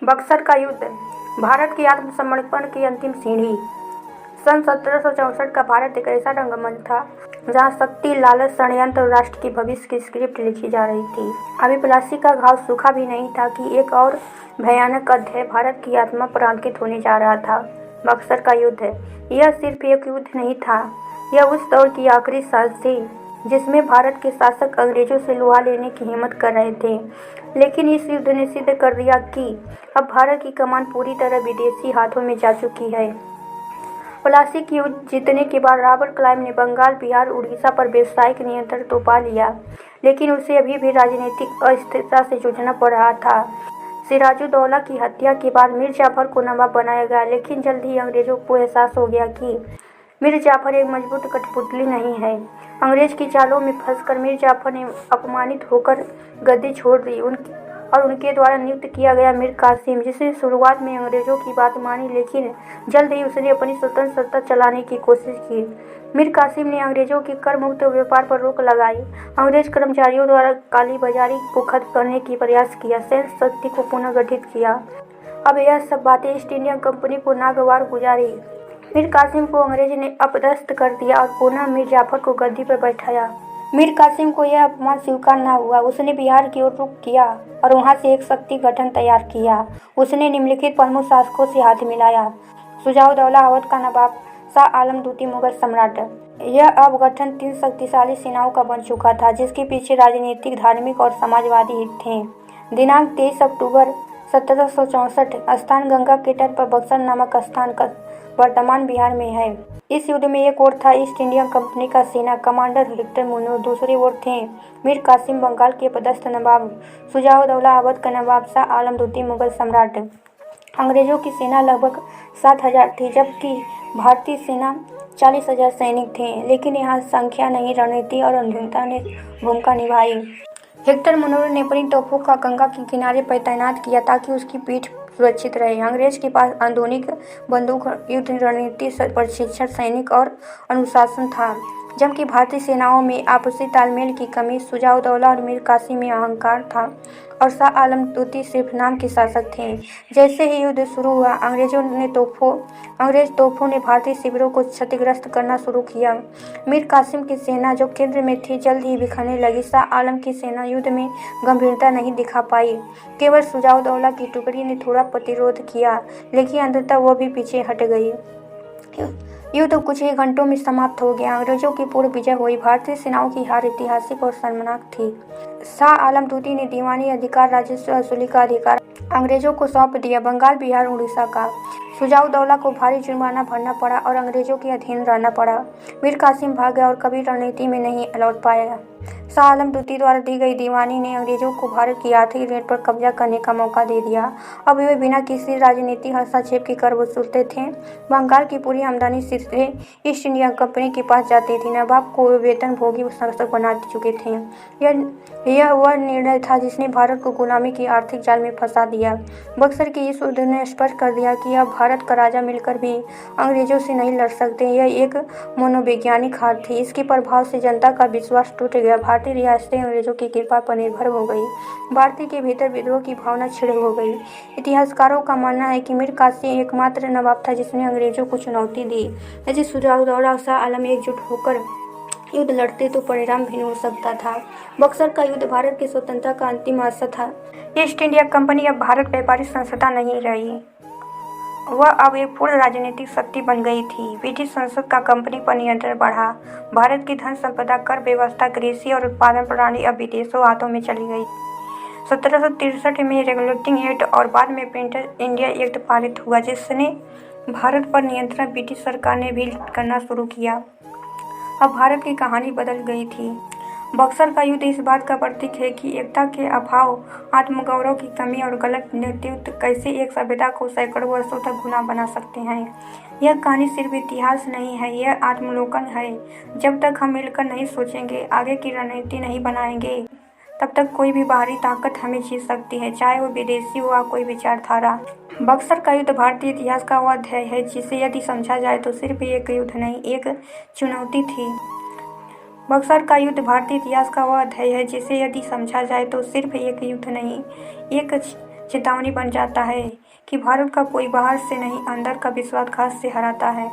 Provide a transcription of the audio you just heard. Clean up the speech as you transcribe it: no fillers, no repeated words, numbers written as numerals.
बक्सर का युद्ध भारत की आत्मसमर्पण की अंतिम सीढ़ी। सन 1764 का भारत एक ऐसा रंगमंच था जहां शक्ति, लालच, षड्यंत्र और राष्ट्र के भविष्य की स्क्रिप्ट लिखी जा रही थी। अभी प्लासी का घाव सूखा भी नहीं था कि एक और भयानक अध्याय भारत की आत्मा पर अंकित होने जा रहा था। बक्सर का युद्ध यह सिर्फ एक युद्ध नहीं था, यह उस दौर की आखिरी सांस थी जिसमें भारत के शासक अंग्रेजों से लोहा लेने की हिम्मत कर रहे थे। लेकिन इस युद्ध ने सिद्ध कर दिया कि अब भारत की कमान पूरी तरह विदेशी हाथों में जा चुकी है। प्लासी की युद्ध जीतने के बाद रॉबर्ट क्लाइव ने बंगाल, बिहार, उड़ीसा पर व्यावसायिक नियंत्रण तो पा लिया, लेकिन उसे अभी भी राजनीतिक अस्थिरता से जूझना पड़ रहा था। सिराजुद्दौला की हत्या के बाद मीर जाफर को नवाब बनाया गया, लेकिन जल्द ही अंग्रेजों को एहसास हो गया कि मीर जाफर एक मजबूत कठपुतली नहीं है। अंग्रेज की चालों में फंसकर मीर जाफर ने अपमानित होकर गद्दी छोड़ दी और उनके द्वारा नियुक्त किया गया मीर कासिम, जिसने शुरुआत में अंग्रेजों की बात मानी, लेकिन जल्द ही उसने अपनी स्वतंत्र सत्ता चलाने की कोशिश की। मीर कासिम ने अंग्रेजों के कर मुक्त व्यापार पर रोक लगाई, अंग्रेज कर्मचारियों द्वारा काली बाजारी को खत्म करने की प्रयास किया, सैन्य शक्ति को पुनः गठित किया। अब यह सब बातें ईस्ट इंडिया कंपनी को नागवार गुजारी। मीर कासिम को अंग्रेज ने अपदस्थ कर दिया और पुनः मीर जाफर को गद्दी पर बैठाया। मीर कासिम को यह अपमान स्वीकार न हुआ। उसने बिहार की ओर रुख किया और वहां से एक शक्ति गठन तैयार किया। उसने निम्नलिखित प्रमुख शासकों से हाथ मिलाया: शुजाउद्दौला अवध का नवाब, शाह आलम द्वितीय मुगल सम्राट। यह अब गठन 3 शक्तिशाली सेनाओं का बन चुका था, जिसके पीछे राजनीतिक, धार्मिक और समाजवादी हित थे। दिनांक 23 अक्टूबर 1764 स्थान गंगा के तट पर बक्सर नामक स्थान का वर्तमान बिहार में है। इस युद्ध में एक ओर था ईस्ट इंडिया कंपनी का सेना कमांडर हेक्टर मुनरो, दूसरी ओर थे मीर कासिम बंगाल के पदस्थ नवाब, शुजाउद्दौला अवध का नवाब, शाह आलम द्वितीय मुगल सम्राट। अंग्रेजों की सेना लगभग 7,000 थी, जबकि भारतीय सेना 40,000 सैनिक थे। लेकिन यहाँ संख्या नहीं, रणनीति और अनुभवता ने भूमिका निभाई। हेक्टर मुनरो ने अपनी तोपों का गंगा के किनारे पर तैनात किया ताकि उसकी पीठ सुरक्षित रहे। अंग्रेज के पास आधुनिक बंदूक, युद्ध रणनीति, प्रशिक्षण, सैनिक और अनुशासन था, जबकि भारतीय सेनाओं में आपसी तालमेल की कमी। शुजाउद्दौला और मीर कासिम में अहंकार था और शाह आलम द्वितीय सिर्फ नाम के शासक थे। जैसे ही युद्ध शुरू हुआ, अंग्रेज तोपों ने भारतीय शिविरों को क्षतिग्रस्त करना शुरू किया। मीर कासिम की सेना, जो केंद्र में थी, जल्द ही बिखरने लगी। शाह आलम की सेना युद्ध में गंभीरता नहीं दिखा पाई। केवल शुजाउद्दौला की टुकड़ी ने थोड़ा प्रतिरोध किया, लेकिन अंततः वह भी पीछे हट गई। युद्ध कुछ ही घंटों में समाप्त हो गया। अंग्रेजों की पूर्ण विजय हुई। भारतीय सेनाओं की हार ऐतिहासिक और शर्मनाक थी। शाह आलम द्वितीय ने दीवानी अधिकार, राजस्व वसूली का अधिकार अंग्रेजों को सौंप दिया। बंगाल, बिहार, उड़ीसा का शुजाउद्दौला को भारी जुर्माना भरना पड़ा और अंग्रेजों के अधीन रहना पड़ा। मीर कासिम भाग गया और कभी रणनीति में नहीं लौट पाया। शाह आलम द्वितीय द्वारा दी गई दीवानी ने अंग्रेजों को भारत की आर्थिक रीढ़ पर कब्जा करने का मौका दे दिया। अब वे बिना किसी राजनीतिक हस्तक्षेप के कर वसूलते थे। बंगाल की पूरी आमदनी सीधे ईस्ट इंडिया कंपनी के पास जाती थी। नवाब को वे वेतनभोगी शासक बना चुके थे। यह वह निर्णय था जिसने भारत को गुलामी की आर्थिक जाल में फंसा दिया। बक्सर की इस युद्ध ने स्पष्ट कर दिया कि अब भारत का राजा मिलकर भी अंग्रेजों से नहीं लड़ सकते। यह एक मनोवैज्ञानिक हार थी। इसके प्रभाव से जनता का विश्वास टूट गया। भारतीय रियासतें अंग्रेजों की कृपा पर निर्भर हो गई। भारतीय के भीतर विद्रोह की भावना छिड़ हो गई। इतिहासकारों का मानना है कि मीर कासिम एकमात्र नवाब था जिसने अंग्रेजों को चुनौती दी। यदि शुजाउद्दौला और शाह आलम एकजुट होकर युद्ध लड़ते तो परिणाम भिन्न हो सकता था। बक्सर का युद्ध भारत की स्वतंत्रता का अंतिम आशा था। ईस्ट इंडिया कंपनी अब भारत व्यापारिक संस्था नहीं रही, वह अब एक पूर्ण राजनीतिक शक्ति बन गई थी। ब्रिटिश संसद का कंपनी पर नियंत्रण बढ़ा। भारत की धन संपदा, कर व्यवस्था, कृषि और उत्पादन प्रणाली अब विदेशों हाथों में चली गई। 1763 में रेगुलेटिंग एक्ट और बाद में प्रिंटर इंडिया एक्ट पारित हुआ, जिसने भारत पर नियंत्रण ब्रिटिश सरकार ने भी करना शुरू किया। अब भारत की कहानी बदल गई थी। बक्सर का युद्ध इस बात का प्रतीक है कि एकता के अभाव, आत्मगौरव की कमी और गलत नेतृत्व कैसे एक सभ्यता को सैकड़ों वर्षों तक गुलाम बना सकते हैं। यह कहानी सिर्फ इतिहास नहीं है, यह आत्मलोकन है। जब तक हम मिलकर नहीं सोचेंगे, आगे की रणनीति नहीं बनाएंगे, तब तक कोई भी बाहरी ताकत हमें जीत सकती है, चाहे वो विदेशी हो या कोई विचारधारा। बक्सर का युद्ध भारतीय इतिहास का वह अध्याय है जिसे यदि समझा जाए तो सिर्फ एक युद्ध नहीं, एक चुनौती थी। बक्सर का युद्ध भारतीय इतिहास का वह अध्याय है जिसे यदि समझा जाए तो सिर्फ एक युद्ध नहीं, एक चेतावनी बन जाता है कि भारत का कोई बाहर से नहीं, अंदर का विश्वासघात से हराता है।